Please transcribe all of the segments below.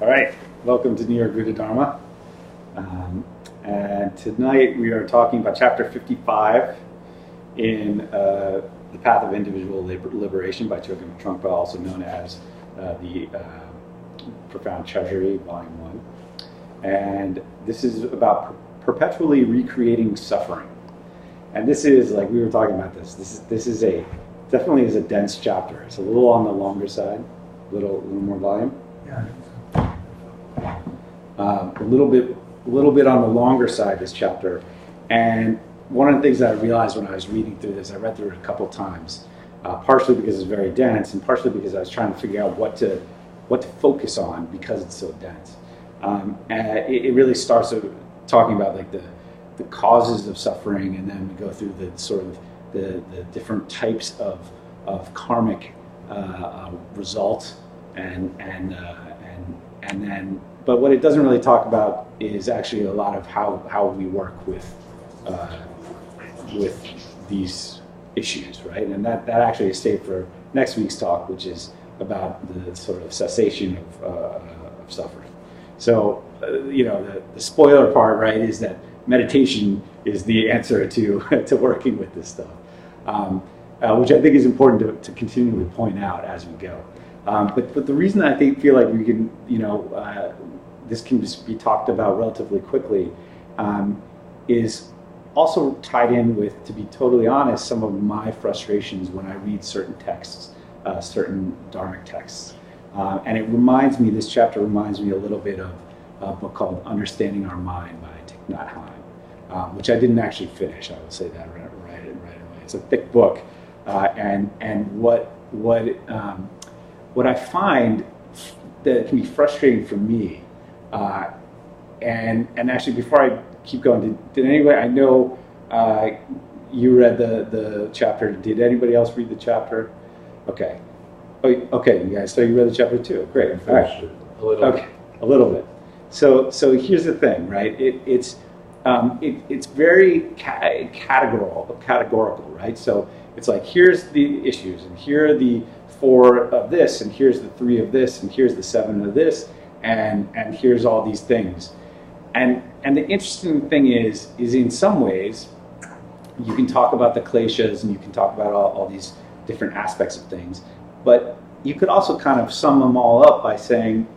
All right, welcome to New York Buddha Dharma. And tonight we are talking about chapter 55 in The Path of Individual Liberation by Chögyam Trungpa, also known as the Profound Treasury, Volume 1. And this is about perpetually recreating suffering. And this is, like we were talking about this is definitely is a dense chapter. It's a little on the longer side, a little more volume. Yeah. A little bit on the longer side, this chapter. And one of the things that I realized when I was reading through this, I read through it a couple times, partially because it's very dense, and partially because I was trying to figure out what to focus on because it's so dense. And it really starts talking about like the causes of suffering, and then we go through the sort of the different types of karmic results, and then. But what it doesn't really talk about is actually a lot of how we work with these issues, right? And that actually is saved for next week's talk, which is about the sort of cessation of suffering. So, the spoiler part, right, is that meditation is the answer to working with this stuff, which I think is important to continually point out as we go. But the reason I feel like we can, this can just be talked about relatively quickly, is also tied in with, to be totally honest, some of my frustrations when I read certain texts, certain Dharmic texts. And this chapter reminds me a little bit of a book called Understanding Our Mind by Thich Nhat Hanh, which I didn't actually finish, I will say that right away. It's a thick book, and what I find that can be frustrating for me, and actually before I keep going, did anybody, I know you read the chapter, did anybody else read the chapter? Okay. Oh, okay, you guys, so you read the chapter too, great. All right. A little bit. So here's the thing, right? It's very categorical, right? So it's like, here's the issues, and here are the 4 of this, and here's the 3 of this, and here's the 7 of this, and here's all these things. And the interesting thing is in some ways, you can talk about the kleshas, and you can talk about all these different aspects of things, but you could also kind of sum them all up by saying,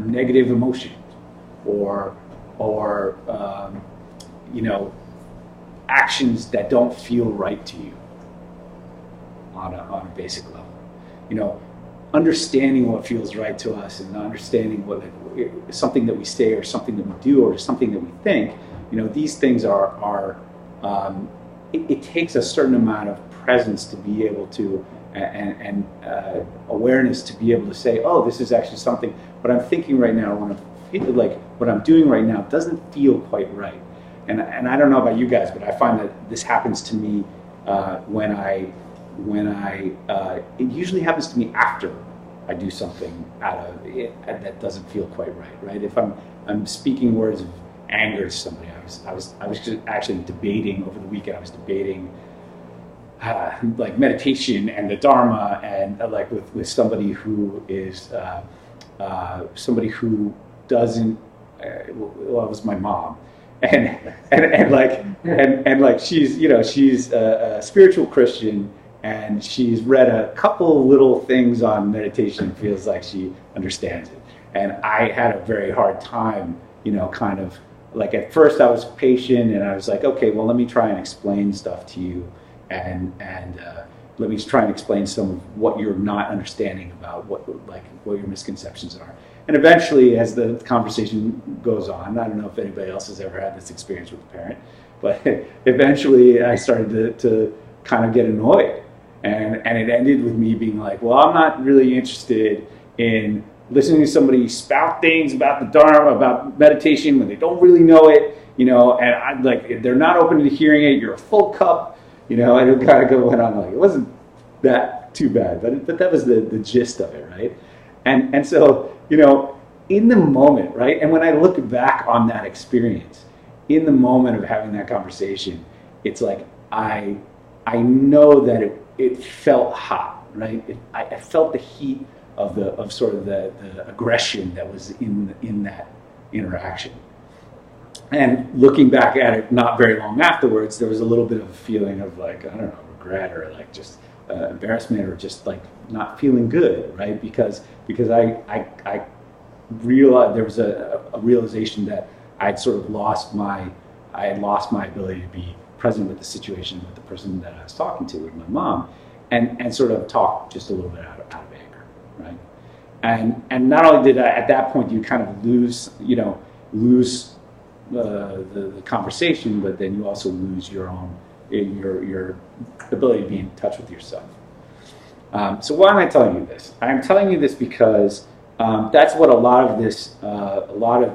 negative emotions, or actions that don't feel right to you on a basic level. Understanding what feels right to us, and understanding what something that we say, or something that we do, or something that we think. These things are it takes a certain amount of presence to be able to, and awareness to be able to say, oh, this is actually something. What I'm thinking right now, what I'm doing right now, doesn't feel quite right. And I don't know about you guys, but I find that this happens to me when I it usually happens to me after I do something out of it that doesn't feel quite right? If I'm speaking words of anger to somebody, I was just actually debating over the weekend. I was debating like meditation and the Dharma, and like with somebody who is somebody who doesn't. Well, it was my mom. And like she's a spiritual Christian, and she's read a couple little things on meditation, feels like she understands it. And I had a very hard time, kind of like, at first I was patient, and I was like, okay, well, let me try and explain stuff to you, and let me try and explain some of what you're not understanding about what your misconceptions are. And eventually, as the conversation goes on, I don't know if anybody else has ever had this experience with a parent, but eventually I started to kind of get annoyed. And it ended with me being like, well, I'm not really interested in listening to somebody spout things about the Dharma, about meditation, when they don't really know it, and I'm like, if they're not open to hearing it, you're a full cup, and it kind of went on. Like, it wasn't that too bad, but that was the gist of it, right? And so, in the moment, right? And when I look back on that experience, in the moment of having that conversation, it's like, I know that it felt hot, right? I felt the heat of sort of the aggression that was in that interaction. And looking back at it not very long afterwards, there was a little bit of a feeling of like, I don't know, regret or like just embarrassment or just like not feeling good, right? Because I realized there was a realization that I had lost my ability to be present with the situation with the person that I was talking to, with my mom, and sort of talk just a little bit out of anger, right? And not only did I, at that point, you kind of lose the conversation, but then you also lose your own your ability to be in touch with yourself. So why am I telling you this? I'm telling you this because that's what a lot of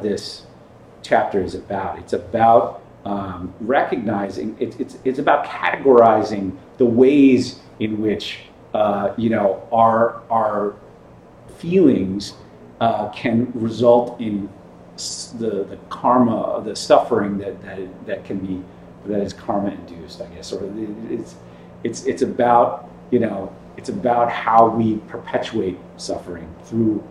this chapter is about. It's about recognizing. It's about categorizing the ways in which our feelings can result in the karma, the suffering that is karma induced, I guess, or it's about it's about how we perpetuate suffering through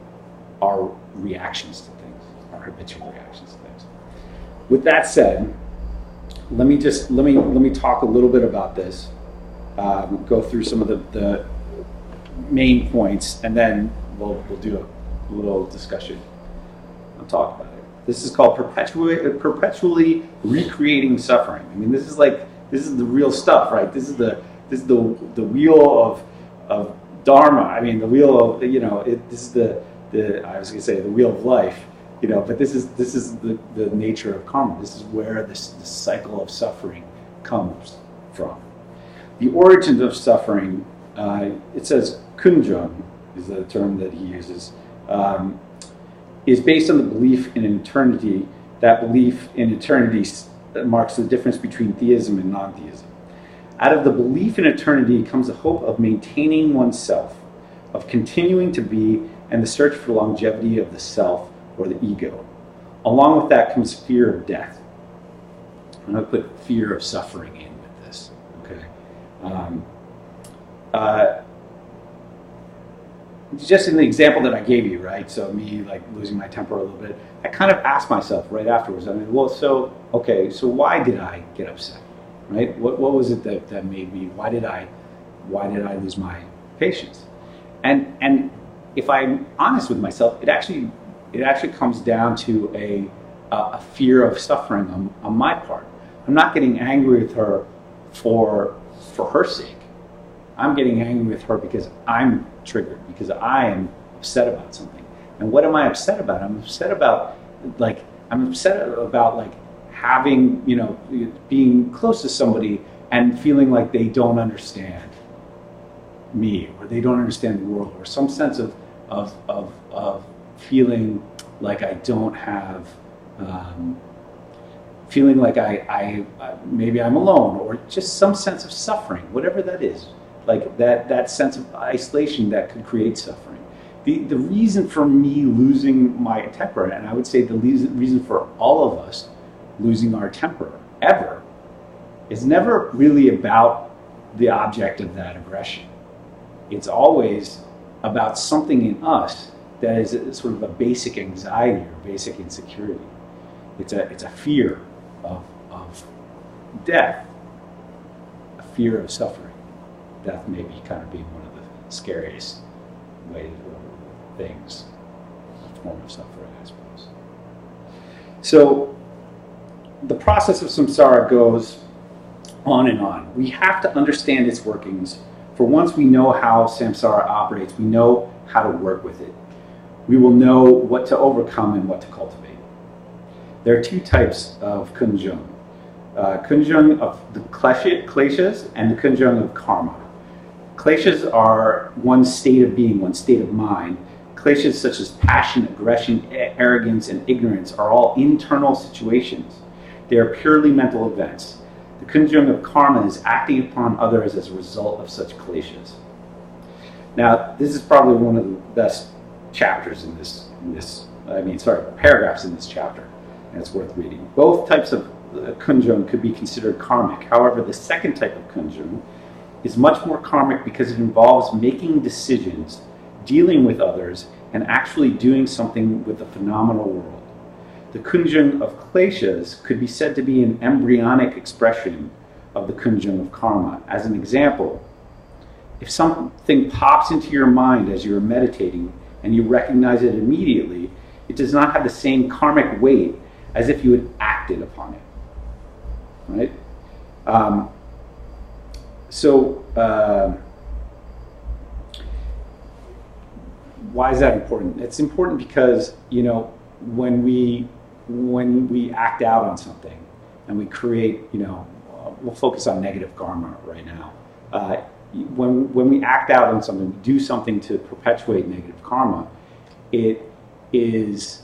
our reactions to things, our habitual reactions to things. With that said, let me talk a little bit about this. Go through some of the main points, and then we'll do a little discussion. I'll talk about it. This is called perpetually recreating suffering. I mean, this is the real stuff, right? This is the wheel of Dharma. I mean, the wheel of this is the I was going to say the wheel of life, but this is the nature of karma. This is where this cycle of suffering comes from. The origins of suffering, it says Chögyam is the term that he uses, is based on the belief in eternity. That belief in eternity marks the difference between theism and non-theism. Out of the belief in eternity comes the hope of maintaining oneself, of continuing to be, and the search for longevity of the self or the ego. Along with that comes fear of death. I'm going to put fear of suffering in with this. Okay. Just in the example that I gave you, right? So me like losing my temper a little bit, I kind of asked myself right afterwards. I mean, well, so why did I get upset, right? What was it that made me? Why did I lose my patience? And if I'm honest with myself, it actually comes down to a fear of suffering on my part. I'm not getting angry with her for her sake. I'm getting angry with her because I'm triggered, because I am upset about something. And what am I upset about? I'm upset about having, being close to somebody and feeling like they don't understand me, or they don't understand the world, or some sense of feeling like I don't have, feeling like I maybe I'm alone, or just some sense of suffering, whatever that is. Like that sense of isolation that could create suffering. The reason for me losing my temper, and I would say the reason for all of us losing our temper ever, is never really about the object of that aggression. It's always about something in us that is sort of a basic anxiety or basic insecurity. It's a fear of death, a fear of suffering. Death maybe kind of being one of the scariest ways or things, a form of suffering, I suppose. So the process of samsara goes on and on. We have to understand its workings, for once we know how samsara operates, we know how to work with it. We will know what to overcome and what to cultivate. There are two types of Chögyam. Chögyam of the kleshas and the Chögyam of karma. Kleshas are one state of being, one state of mind. Kleshas such as passion, aggression, arrogance, and ignorance are all internal situations. They are purely mental events. The Chögyam of karma is acting upon others as a result of such kleshas. Now, this is probably one of the best chapters paragraphs in this chapter, and it's worth reading. Both types of Chögyam could be considered karmic. However, the second type of Chögyam is much more karmic because it involves making decisions dealing with others, and actually doing something with the phenomenal world. The Chögyam of kleshas could be said to be an embryonic expression of the Chögyam of karma. As an example, if something pops into your mind as you're meditating and you recognize it immediately, it does not have the same karmic weight as if you had acted upon it. Right? Why is that important? It's important because, you know, when we act out on something and we create, you know, we'll focus on negative karma right now. When we act out on something, we do something to perpetuate negative karma, it is,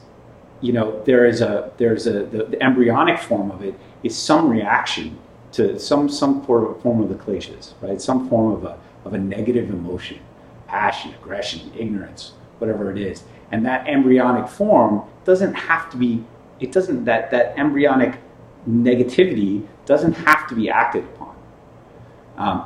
you know, the embryonic form of it is some reaction to some form of the kleshas, right? Some form of a negative emotion, passion, aggression, ignorance, whatever it is. And that embryonic form doesn't have to be, that embryonic negativity doesn't have to be acted upon.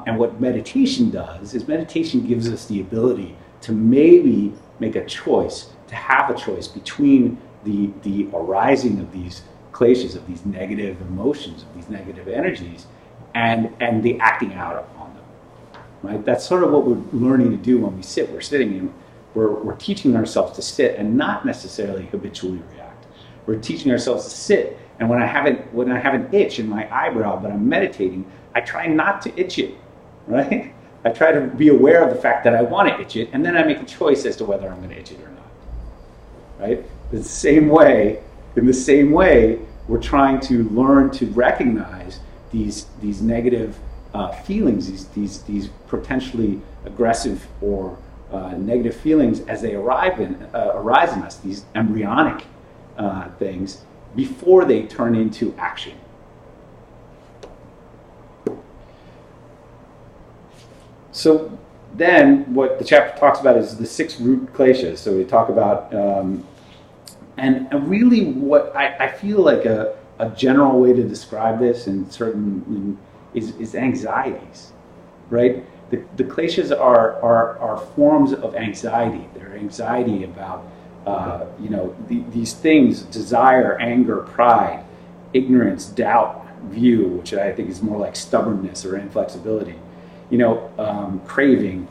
And what meditation does is meditation gives us the ability to maybe make a choice, to have a choice between the arising of these kleshas, of these negative emotions, of these negative energies, and the acting out upon them. Right? That's sort of what we're learning to do when we sit. We're sitting and we're teaching ourselves to sit and not necessarily habitually react. We're teaching ourselves to sit, and when I have an itch in my eyebrow but I'm meditating, I try not to itch it. Right? I try to be aware of the fact that I want to itch it, and then I make a choice as to whether I'm going to itch it or not. Right? In the same way, we're trying to learn to recognize these negative feelings, these potentially aggressive or negative feelings as they arise in us, these embryonic things, before they turn into action. So then what the chapter talks about is the 6 root kleshas. So we talk about, and really what I feel like a general way to describe this is anxieties, right? The kleshas are forms of anxiety. They're anxiety about, these things: desire, anger, pride, ignorance, doubt, view, which I think is more like stubbornness or inflexibility. Craving.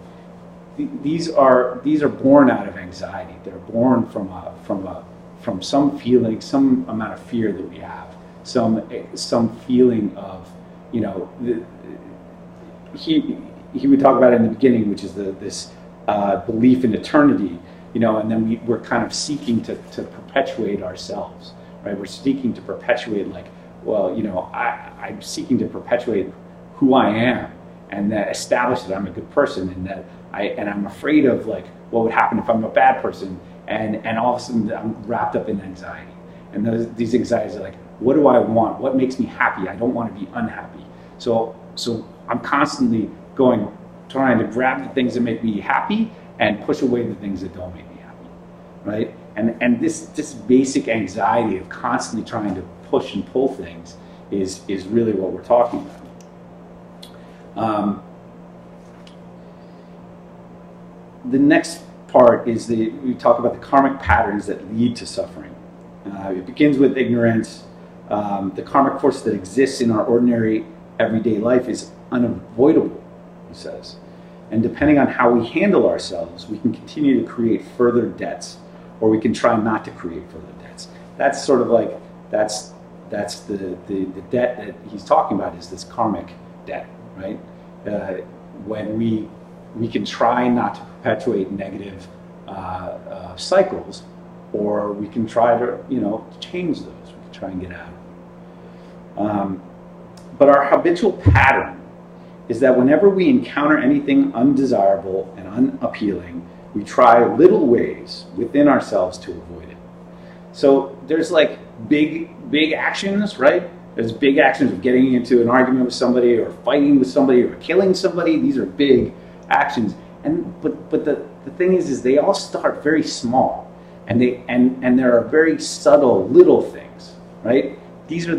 These are born out of anxiety. They're born from some feeling, some amount of fear that we have, some feeling of, he would talk about it in the beginning, which is this belief in eternity, and then we're kind of seeking to perpetuate ourselves, right? We're seeking to perpetuate, I'm seeking to perpetuate who I am, and that establish that I'm a good person, and that I'm afraid of what would happen if I'm a bad person, and all of a sudden I'm wrapped up in anxiety. And these anxieties are like, what do I want? What makes me happy? I don't want to be unhappy. So I'm constantly trying to grab the things that make me happy and push away the things that don't make me happy, right? And this basic anxiety of constantly trying to push and pull things is really what we're talking about. The next part is we talk about the karmic patterns that lead to suffering. It begins with ignorance. The karmic force that exists in our ordinary everyday life is unavoidable, he says. And depending on how we handle ourselves, we can continue to create further debts, or we can try not to create further debts. That's sort of that's the debt that he's talking about, is this karmic debt, right? When we can try not to perpetuate negative cycles, or we can try to change those. We can try and get out. But our habitual pattern is that whenever we encounter anything undesirable and unappealing, we try little ways within ourselves to avoid it. So there's big actions, right? There's big actions of getting into an argument with somebody, or fighting with somebody, or killing somebody. These are big actions. But the thing is they all start very small, and there are very subtle little things, right? These are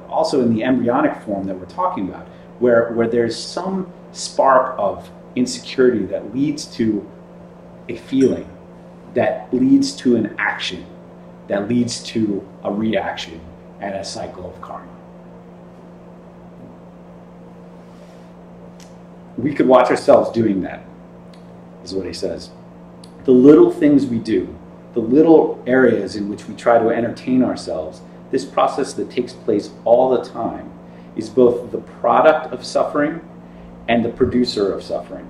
also in the embryonic form that we're talking about, where there's some spark of insecurity that leads to a feeling, that leads to an action, that leads to a reaction and a cycle of karma. We could watch ourselves doing that, is what he says. The little things we do, the little areas in which we try to entertain ourselves, this process that takes place all the time is both the product of suffering and the producer of suffering.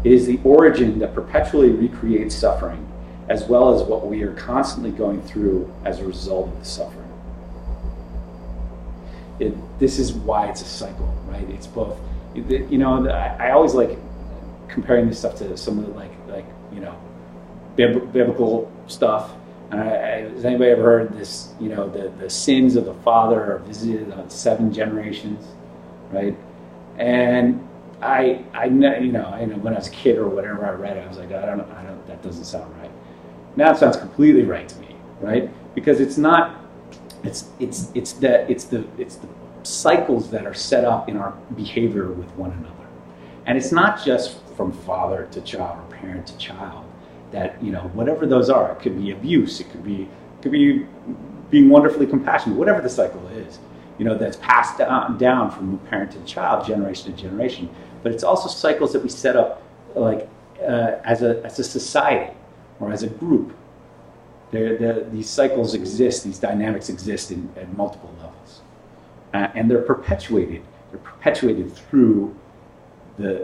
It is the origin that perpetually recreates suffering, as well as what we are constantly going through as a result of the suffering. This is why it's a cycle, right? It's both, I always like comparing this stuff to some of the biblical stuff. Has anybody ever heard this? The sins of the father are visited on 7 generations, right? And I when I was a kid or whatever I read it, I was like, I don't, that doesn't sound right. Now it sounds completely right to me, right? Because it's not, it's the cycles that are set up in our behavior with one another. And it's not just from father to child or parent to child, that, whatever those are, it could be abuse, it could be being wonderfully compassionate, whatever the cycle is, that's passed down from parent to child, generation to generation. But it's also cycles that we set up as a society or as a group. These cycles exist, these dynamics exist at multiple levels. And they're perpetuated. They're perpetuated through the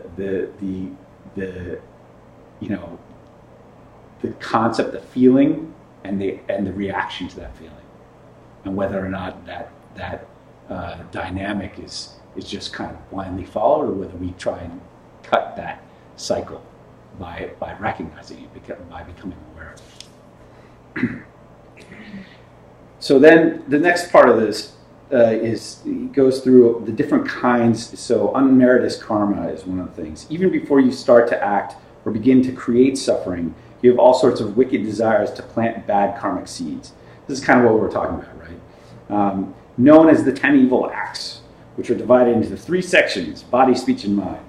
concept, the feeling, and the reaction to that feeling, and whether or not that dynamic is just kind of blindly followed, or whether we try and cut that cycle by recognizing it, by becoming aware of it. So then the next part of this goes through the different kinds. So unmerited karma is one of the things. Even before you start to act or begin to create suffering, you have all sorts of wicked desires to plant bad karmic seeds. This is kind of what we're talking about, right? Known as the 10 evil acts, which are divided into 3 sections: body, speech, and mind.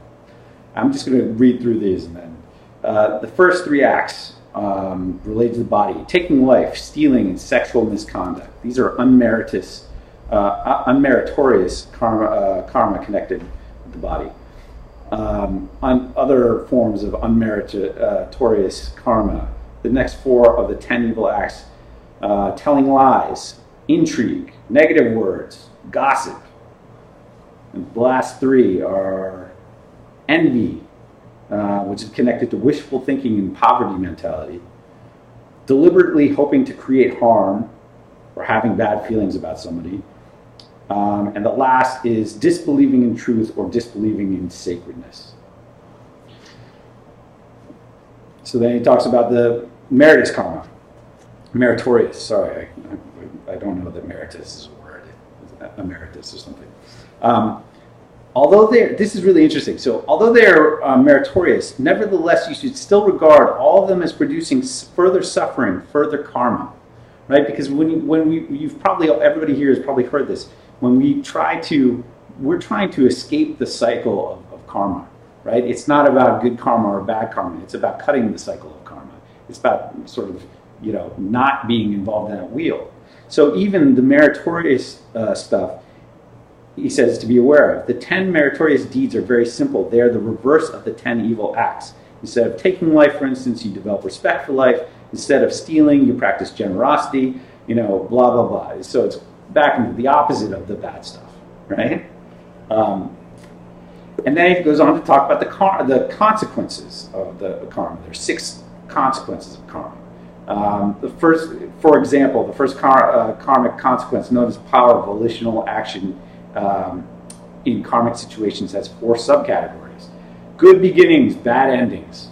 I'm just going to read through these, and then the first 3 acts relate to the body: taking life, stealing, and sexual misconduct. These are unmeritorious karma connected with the body. On other forms of unmeritorious karma, the next 4 of the 10 evil acts: telling lies, intrigue, negative words, gossip. And the last 3 are envy, which is connected to wishful thinking and poverty mentality, deliberately hoping to create harm or having bad feelings about somebody, and the last is disbelieving in truth or disbelieving in sacredness. So then he talks about the meritorious karma. Meritorious, sorry, I don't know that meritorious is a word. Emeritus or something. This is really interesting. So although they're meritorious, nevertheless, you should still regard all of them as producing further suffering, further karma, right? Because everybody here has probably heard this. When we're trying to escape the cycle of karma, right? It's not about good karma or bad karma. It's about cutting the cycle of karma. It's about sort of, not being involved in that wheel. So even the meritorious stuff, he says to be aware of. The 10 meritorious deeds are very simple. They are the reverse of the 10 evil acts. Instead of taking life, for instance, you develop respect for life. Instead of stealing, you practice generosity, blah, blah, blah. So it's back into the opposite of the bad stuff, right? And then he goes on to talk about the consequences of the karma. There are 6 consequences of karma. The first karmic consequence, known as power of volitional action, in karmic situations, has 4 subcategories. Good beginnings, bad endings.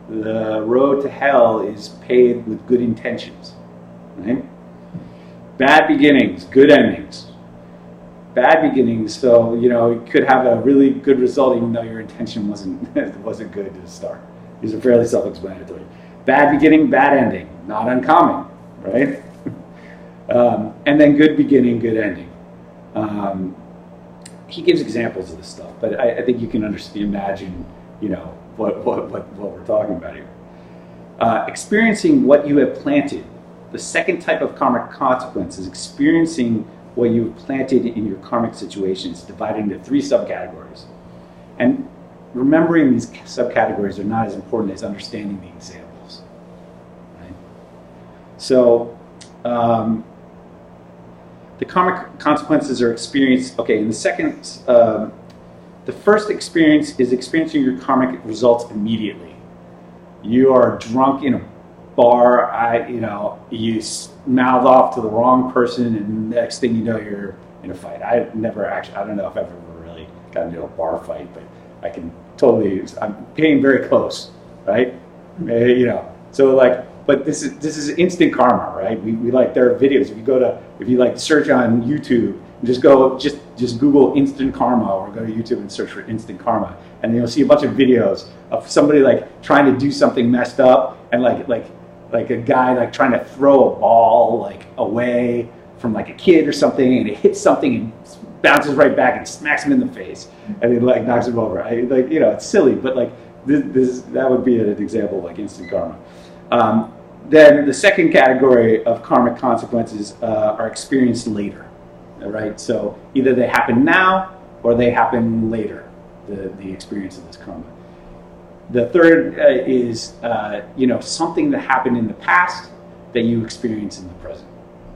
The road to hell is paved with good intentions, right? Bad beginnings, good endings. Bad beginnings, so you could have a really good result even though your intention wasn't good to start. These are fairly self-explanatory. Bad beginning, bad ending, not uncommon, right? And then good beginning, good ending. he gives examples of this stuff, but I think you can imagine, what we're talking about here. Experiencing what you have planted. The second type of karmic consequence is experiencing what you have planted in your karmic situations, divided into 3 subcategories. And remembering these subcategories are not as important as understanding the examples. Right? So, the karmic consequences are experienced. Okay, and the first experience is experiencing your karmic results immediately. You are drunk in a bar, you mouth off to the wrong person, and next thing you know, you're in a fight. I don't know if I've ever really gotten into a bar fight, but I can I'm paying very close, right? So but this is instant karma, right? We like, there are videos. If you search on YouTube, just Google instant karma, or go to YouTube and search for instant karma, and you'll see a bunch of videos of somebody trying to do something messed up, and like a guy trying to throw a ball away from a kid or something, and it hits something and bounces right back and smacks him in the face, and it knocks him over. It's silly, but that would be an example of instant karma. Then the second category of karmic consequences are experienced later, right? So either they happen now or they happen later, the experience of this karma. The third is something that happened in the past that you experience in the present.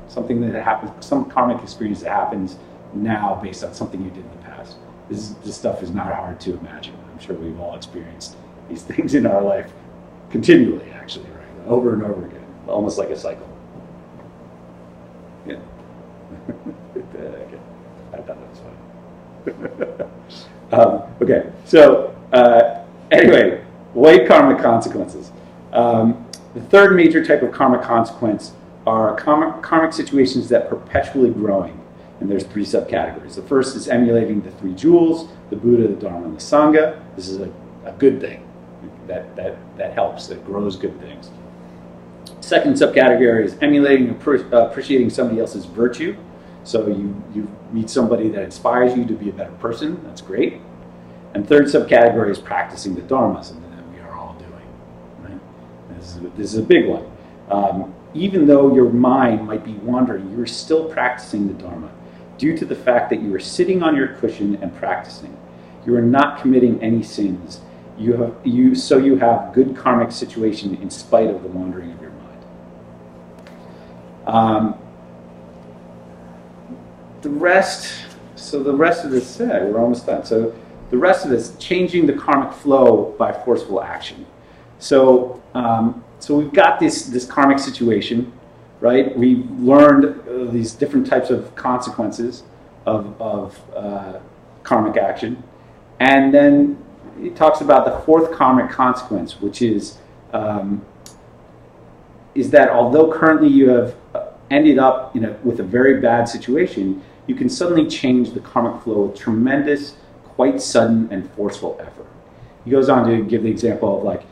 Something that happens, some karmic experience that happens now based on something you did in the past. This stuff is not hard to imagine. I'm sure we've all experienced these things in our life continually, actually, right? Over and over again, almost like a cycle. Yeah. Okay. I thought that was funny. Okay, so anyway, white karmic consequences. The third major type of karmic consequence are karmic situations that perpetually growing. And there's 3 subcategories. The first is emulating the 3 jewels, the Buddha, the Dharma, and the Sangha. This is a good thing. That helps, that grows good things. Second subcategory is emulating and appreciating somebody else's virtue. So you meet somebody that inspires you to be a better person. That's great. And third subcategory is practicing the Dharma, something that we are all doing. Right? This is a big one. Even though your mind might be wandering, you're still practicing the Dharma due to the fact that you are sitting on your cushion and practicing. You are not committing any sins. You have good karmic situation in spite of the wandering of your mind. The rest of this, we're almost done. So the rest of this, changing the karmic flow by forceful action. So we've got this karmic situation, right? We've learned these different types of consequences of karmic action. And then it talks about the fourth karmic consequence, which is that although currently you have ended up with a very bad situation, you can suddenly change the karmic flow with tremendous, quite sudden and forceful effort. He goes on to give the example of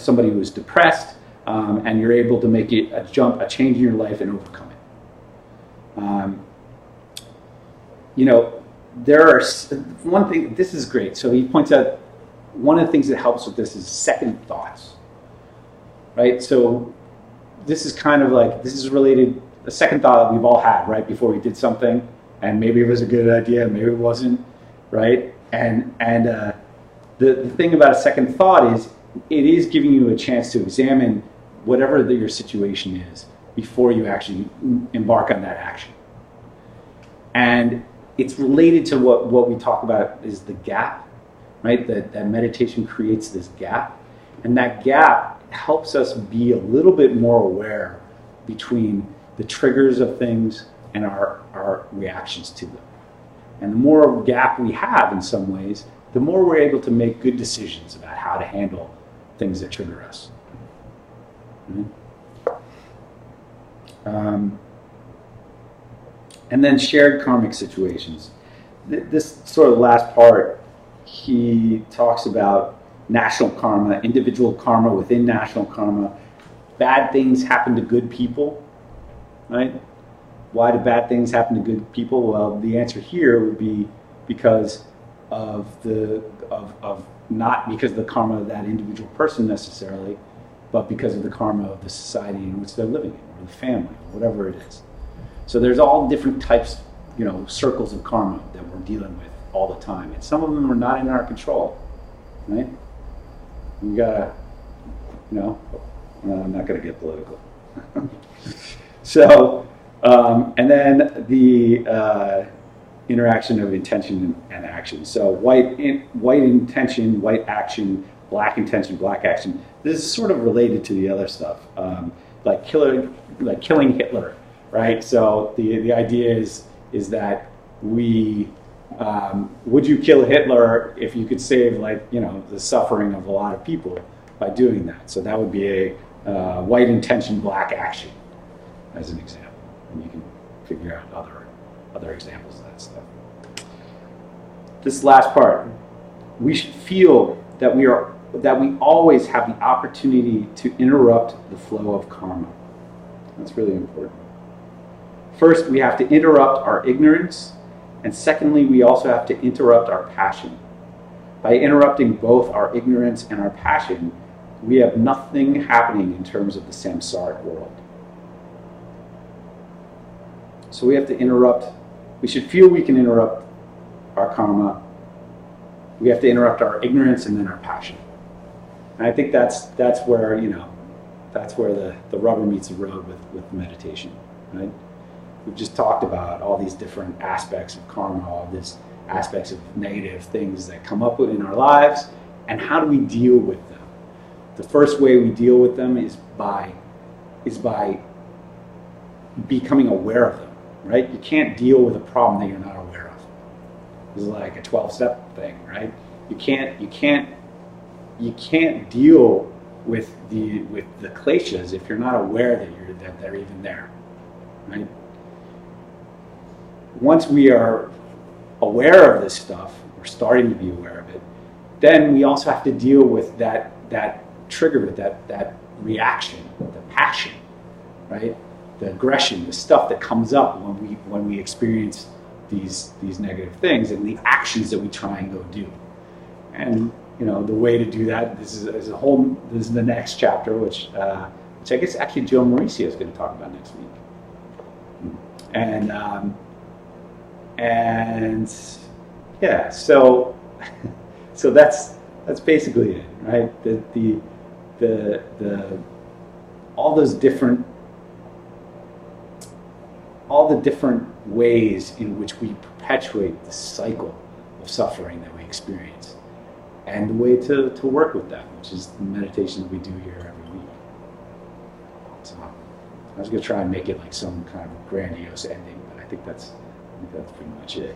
somebody who is depressed, and you're able to make it a change in your life and overcome it. There are one thing. This is great. So he points out one of the things that helps with this is second thoughts, right? So this is related. A second thought that we've all had, right, before we did something, and maybe it was a good idea, maybe it wasn't, right? And the thing about a second thought is it is giving you a chance to examine whatever your situation is before you actually embark on that action. And it's related to what we talk about is the gap, right? That meditation creates this gap, and that gap helps us be a little bit more aware between the triggers of things and our reactions to them. And the more gap we have in some ways, the more we're able to make good decisions about how to handle things that trigger us. And then shared karmic situations. This sort of last part, he talks about national karma, individual karma within national karma. Bad things happen to good people, right? Why do bad things happen to good people? Well, the answer here would be because of not because of the karma of that individual person necessarily, but because of the karma of the society in which they're living in, or the family, or whatever it is. So there's all different types, circles of karma that we're dealing with all the time, and some of them are not in our control, right? We gotta, I'm not gonna get political. So, and then the interaction of intention and action. So white intention, white action, black intention, black action. This is sort of related to the other stuff, like killing Hitler, right? So the idea is that would you kill Hitler if you could save the suffering of a lot of people by doing that? So that would be a white intention, black action, as an example, and you can figure out other examples of that stuff. This last part, we should feel that we always have the opportunity to interrupt the flow of karma. That's really important. First, we have to interrupt our ignorance, and secondly, we also have to interrupt our passion. By interrupting both our ignorance and our passion, we have nothing happening in terms of the samsaric world. So we have to interrupt. We should feel we can interrupt our karma. We have to interrupt our ignorance and then our passion. And I think that's where that's where the rubber meets the road with meditation, right? We've just talked about all these different aspects of karma, all these aspects of negative things that come up in our lives, and how do we deal with them? The first way we deal with them is by becoming aware of them, right? You can't deal with a problem that you're not aware of. This is like a 12-step thing, right? You can't deal with the kleshas if you're not aware that they're even there, right? Once we are aware of this stuff, we're starting to be aware of it, then we also have to deal with that trigger, that reaction, the passion, right? The aggression, the stuff that comes up when we experience these negative things, and the actions that we try and go do. And the way to do that, this is the next chapter, which I guess actually Joe Mauricio is going to talk about next week. And yeah, so that's basically it, right? The all the different ways in which we perpetuate the cycle of suffering that we experience, and the way to work with that, which is the meditation that we do here every week. So I was going to try and make it like some kind of grandiose ending, but I think that's pretty much it.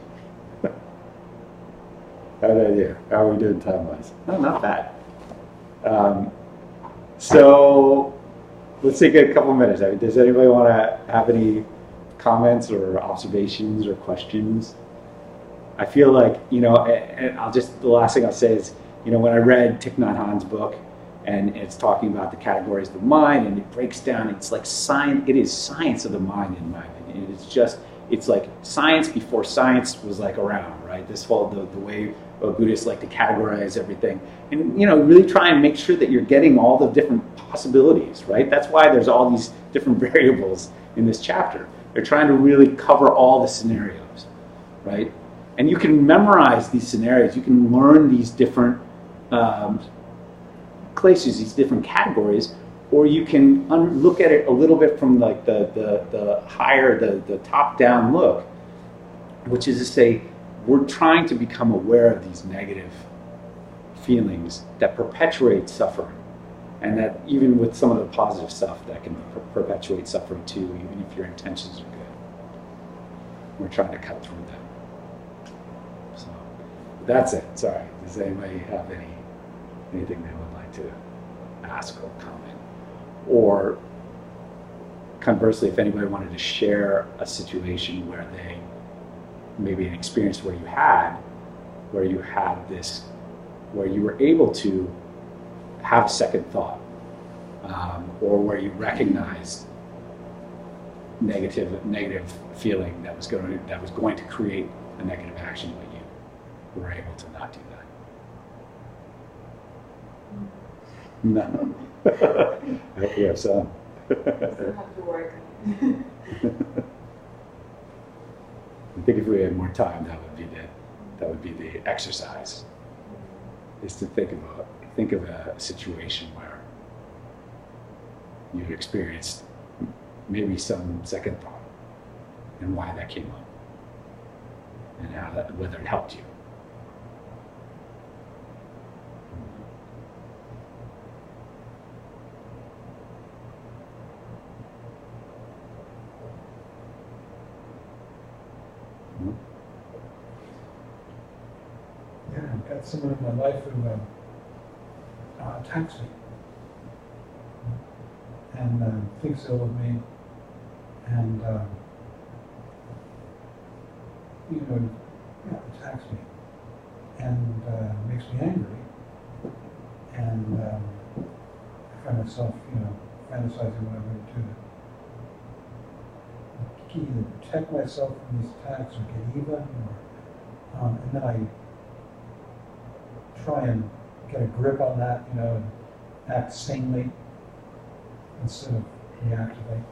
How did I do? How are we doing time-wise? No, not bad. So let's take a couple minutes. Does anybody want to have any comments or observations or questions? I feel like, and the last thing I'll say is, when I read Thich Nhat Hanh's book, and it's talking about the categories of the mind, and it breaks down, it's like science, it is science of the mind, in my opinion. It's like science before science was like around, right? This whole, the way Buddhists like to categorize everything, and really try and make sure that you're getting all the different possibilities, right? That's why there's all these different variables in this chapter. They're trying to really cover all the scenarios, right? And you can memorize these scenarios. You can learn these different kleshas, these different categories, or you can look at it a little bit from like the higher, the top-down look, which is to say, we're trying to become aware of these negative feelings that perpetuate suffering, and that even with some of the positive stuff that can perpetuate suffering too, even if your intentions are good. We're trying to cut through that. So that's it. Sorry. Does anybody have anything they would like to ask or comment? Or conversely, if anybody wanted to share a situation where they, maybe an experience where you were able to have a second thought, or where you recognized negative feeling that was going to create a negative action with you. we're able to not do that. No. I hope you have some. Still have to work. I think if we had more time, that would be the exercise. Is to think of a situation where you've experienced maybe some second thought and why that came up and whether it helped you. Yeah, I've got someone in my life who attacks me and thinks ill of me, and attacks me and makes me angry, and I find myself, fantasizing what I'm going to do to either protect myself from these attacks or get even, or and then I try and get a grip on that, and act sanely instead of reactively.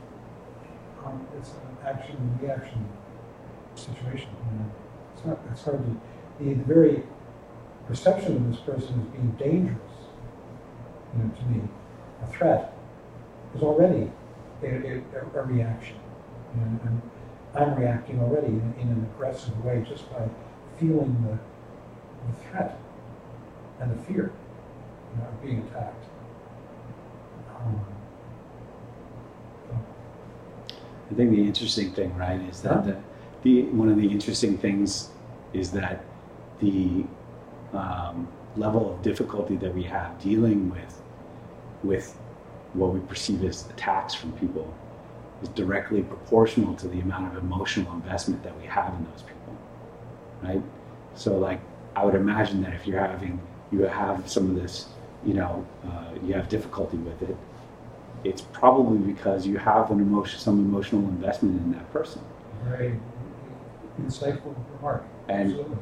It's an action-reaction situation. It's hard to. The very perception of this person as being dangerous, to me, a threat, is already a reaction. And I'm reacting already in an aggressive way just by feeling the threat and the fear, of being attacked. I think the interesting thing, right, is that one of the interesting things is that the level of difficulty that we have dealing with what we perceive as attacks from people is directly proportional to the amount of emotional investment that we have in those people, right? So, like, I would imagine that if you have some of this, you have difficulty with it, it's probably because you have some emotional investment in that person. Very insightful remark. And absolutely.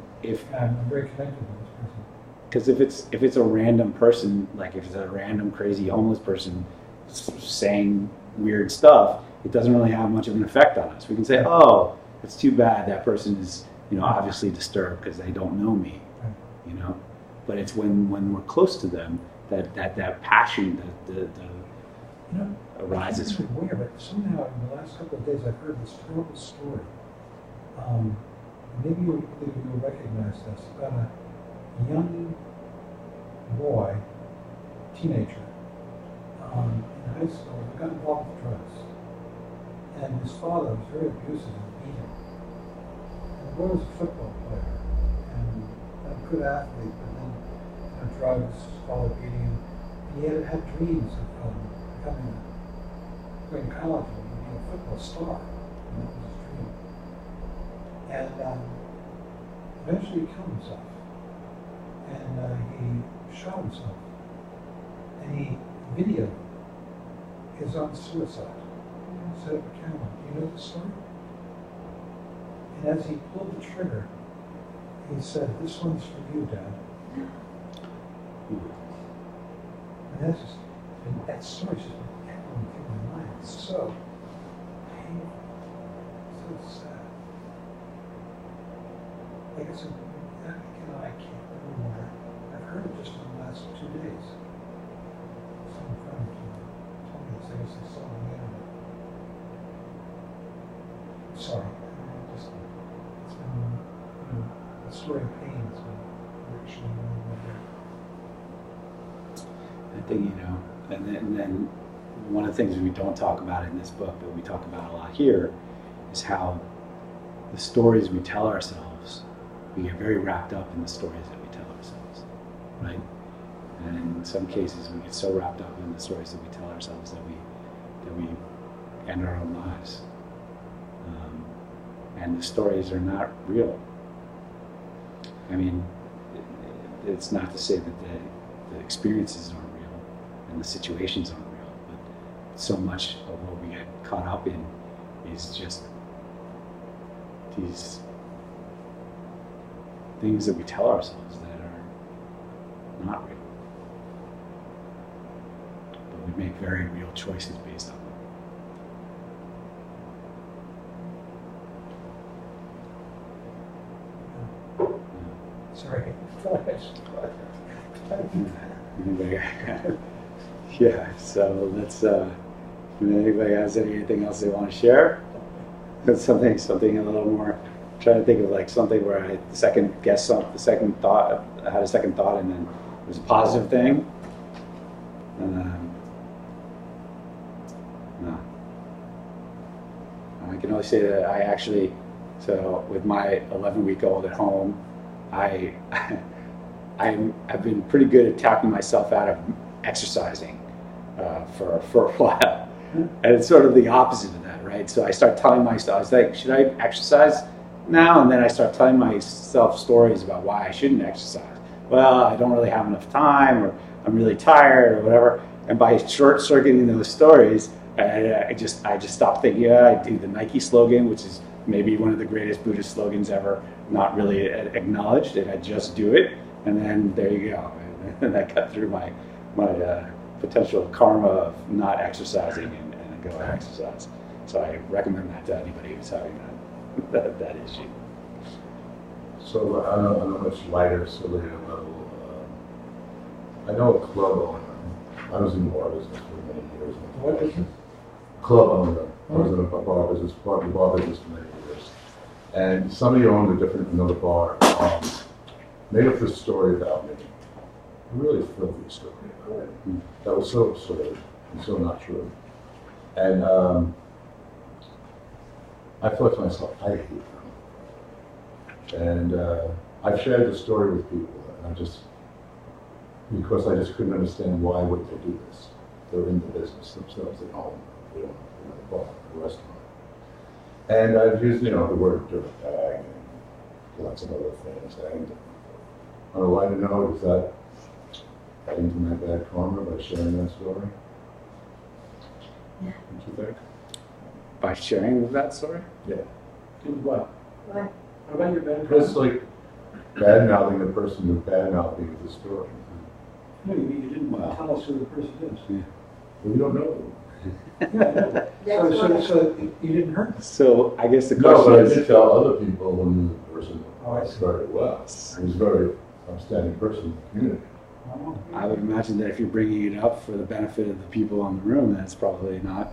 I'm very connected with this person. Because if it's a random person, like if it's a random crazy homeless person saying weird stuff, it doesn't really have much of an effect on us. We can say, oh, it's too bad that person is, obviously disturbed because they don't know me, But it's when we're close to them that passion, arises. It's weird, but somehow in the last couple of days I've heard this terrible story. Maybe you'll recognize this, about a young boy, teenager, in high school who got involved with drugs. And his father was very abusive and beat him. And the boy was a football player and a good athlete, but then drugs, father beating him. He had dreams of going to college and being a football star. And that was his dream. And eventually he killed himself. And he shot himself. And he videoed his own suicide. Set up a camera. Do you know the story? And as he pulled the trigger, he said, "This one's for you, Dad." And that story's just been echoing through my mind. It's so painful, so sad. Like I said, I can't remember. I've heard it just in the last 2 days. Some friend told me this. I guess they saw it on the internet. Sorry, it's been a story of pain that's been richly moved there. I think, and then one of the things we don't talk about in this book, but we talk about a lot here, is how the stories we tell ourselves, we get very wrapped up in the stories that we tell ourselves, right? And in some cases, we get so wrapped up in the stories that we tell ourselves that we end our own lives. And the stories are not real. I mean, it's not to say that the experiences aren't real and the situations aren't real, but so much of what we get caught up in is just these things that we tell ourselves that are not real. But we make very real choices based on them. Sorry. Yeah, so let's, if anybody has anything else they want to share? That's something a little more, I'm trying to think of like something where I had the second thought, I had a second thought and then it was a positive thing. No. I can only say that I actually, so with my 11-week-old at home, I've been pretty good at talking myself out of exercising for a while, and it's sort of the opposite of that, right? So I start telling myself, I was like, should I exercise now? And then I start telling myself stories about why I shouldn't exercise. Well, I don't really have enough time, or I'm really tired, or whatever. And by short-circuiting those stories, I just stopped thinking. Yeah, I do the Nike slogan, which is maybe one of the greatest Buddhist slogans ever, not really acknowledged, and I just do it. And then there you go. And I cut through my potential karma of not exercising and go and exercise. So I recommend that to anybody who's having that issue. So on a much lighter, sillier level, I know a club owner. I was in the bar business for many years. What is it? Club owner. I was in a bar business for many years. And somebody owned another bar. Made up this story about me, a really filthy story about me. That was so absurd and so not true. And I thought to myself, I hate them. And I've shared the story with people, and because I just couldn't understand why would they do this. They're in the business themselves at home. They don't have a bar, a restaurant. And I've used, the word dirtbag and lots of other things. And on a lighter note, is that adding to my bad karma by sharing that story? Yeah. Don't you think? By sharing that story? Yeah. Did what? What? How about your bad It's like bad-mouthing the person who's bad-mouthing the story. No, you didn't tell us who the person is. Yeah. Well, you don't know. So you didn't hurt us. So I guess the No, question but I is, did tell other people who knew the person Oh, I see. very well. He was a very upstanding person in the community. Oh. I would imagine that if you're bringing it up for the benefit of the people in the room, then it's probably not,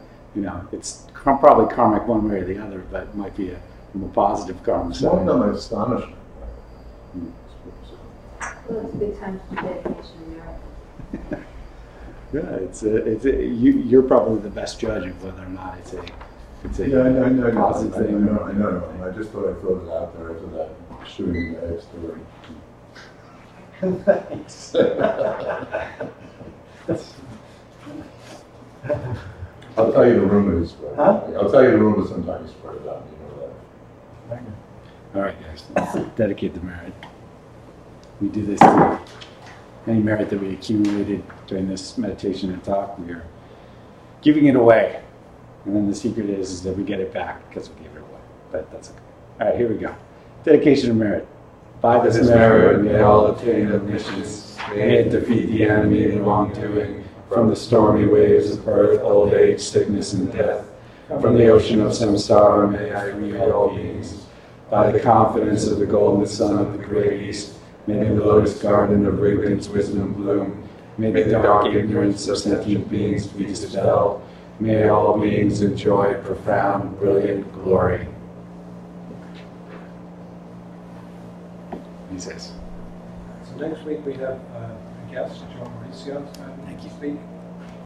it's probably karmic one way or the other, but it might be a more positive karma. It's more than my astonishment. Well, it's a big time for dedication, right? Yeah, you're probably the best judge of whether or not it's a Yeah, I know. positive thing. I know. I just thought I'd throw it out there after that shooting the egg story. Thanks. I'll tell you the rumors. Huh? I'll tell you the rumors sometimes you spread it out. You know that. All right, guys, let's dedicate the merit. We do this to any merit that we accumulated during this meditation and talk. We are giving it away. And then the secret is that we get it back because we gave it away. But that's okay. All right, here we go. Dedication of merit. By this merit, may all attain omniscience. May it defeat the enemy in wrongdoing. From the stormy waves of birth, old age, sickness, and death. From the ocean of samsara, may I free all beings. By the confidence of the golden sun of the great east, may the lotus garden of radiance wisdom bloom. May the dark ignorance of sentient beings be dispelled. May all beings enjoy profound, brilliant glory. He says. So next week we have a guest, Joe Mauricio, Thank you. to speak.